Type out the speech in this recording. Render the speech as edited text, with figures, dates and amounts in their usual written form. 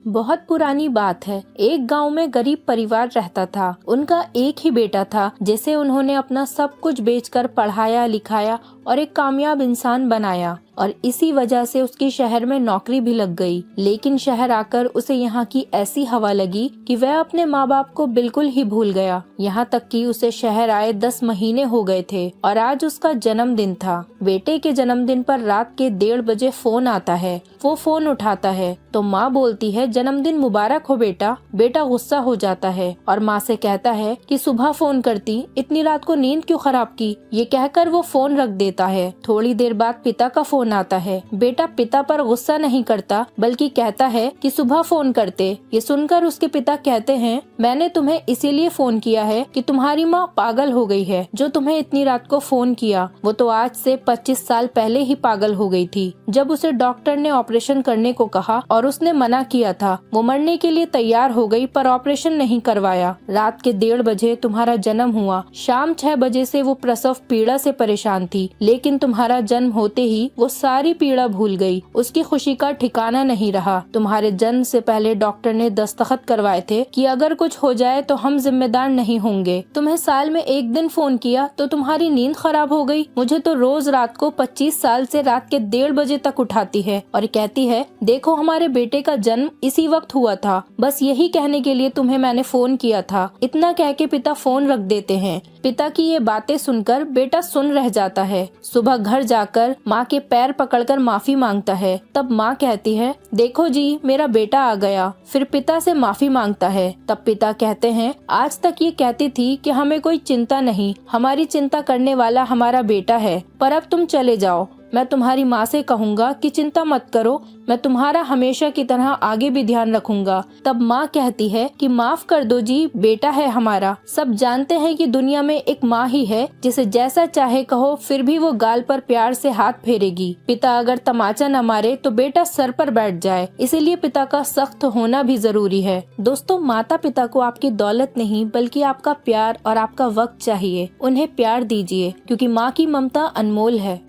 बहुत पुरानी बात है। एक गांव में गरीब परिवार रहता था। उनका एक ही बेटा था जिसे उन्होंने अपना सब कुछ बेचकर पढ़ाया लिखाया और एक कामयाब इंसान बनाया, और इसी वजह से उसकी शहर में नौकरी भी लग गई। लेकिन शहर आकर उसे यहाँ की ऐसी हवा लगी कि वह अपने माँ बाप को बिल्कुल ही भूल गया। यहाँ तक कि उसे शहर आए 10 महीने हो गए थे और आज उसका जन्मदिन था। बेटे के जन्मदिन पर रात के 1:30 बजे फोन आता है। वो फोन उठाता है तो माँ बोलती है, जन्मदिन मुबारक हो बेटा। बेटा गुस्सा हो जाता है और माँ से कहता है कि सुबह फोन करती, इतनी रात को नींद क्यों खराब की। ये कहकर वो फोन रख देता है। थोड़ी देर बाद पिता का फोन आता है। बेटा पिता पर गुस्सा नहीं करता बल्कि कहता है कि सुबह फोन करते। ये सुनकर उसके पिता कहते हैं, मैंने तुम्हें इसीलिए फोन किया है कि तुम्हारी माँ पागल हो गई है जो तुम्हें इतनी रात को फोन किया। वो तो आज से 25 साल पहले ही पागल हो गई थी। जब उसे डॉक्टर ने ऑपरेशन करने को कहा और उसने मना किया था, वो मरने के लिए तैयार हो गई पर ऑपरेशन नहीं करवाया। रात के 1:30 बजे तुम्हारा जन्म हुआ। शाम 6 बजे से वो प्रसव पीड़ा से परेशान थी, लेकिन तुम्हारा जन्म होते ही वो सारी पीड़ा भूल गई। उसकी खुशी का ठिकाना नहीं रहा। तुम्हारे जन्म से पहले डॉक्टर ने दस्तखत करवाए थे कि अगर कुछ हो जाए तो हम जिम्मेदार नहीं होंगे। तुम्हें साल में एक दिन फोन किया तो तुम्हारी नींद खराब हो गई। मुझे तो रोज रात को 25 साल से रात के 1:30 बजे तक उठाती है और कहती है, देखो हमारे बेटे का जन्म इसी वक्त हुआ था। बस यही कहने के लिए तुम्हें मैंने फोन किया था। इतना कह के पिता फोन रख देते हैं। पिता की ये बातें सुनकर बेटा सुन रह जाता है। सुबह घर जाकर माँ के पैर पकड़कर माफी मांगता है। तब माँ कहती है, देखो जी मेरा बेटा आ गया। फिर पिता से माफी मांगता है। तब पिता कहते हैं, आज तक ये कहती थी कि हमें कोई चिंता नहीं, हमारी चिंता करने वाला हमारा बेटा है, पर अब तुम चले जाओ। मैं तुम्हारी माँ से कहूँगा कि चिंता मत करो, मैं तुम्हारा हमेशा की तरह आगे भी ध्यान रखूंगा। तब माँ कहती है कि माफ कर दो जी, बेटा है हमारा। सब जानते हैं कि दुनिया में एक माँ ही है जिसे जैसा चाहे कहो फिर भी वो गाल पर प्यार से हाथ फेरेगी। पिता अगर तमाचा न मारे तो बेटा सर पर बैठ जाए, इसीलिए पिता का सख्त होना भी जरूरी है। दोस्तों, माता पिता को आपकी दौलत नहीं बल्कि आपका प्यार और आपका वक्त चाहिए। उन्हें प्यार दीजिए क्योंकि माँ की ममता अनमोल है।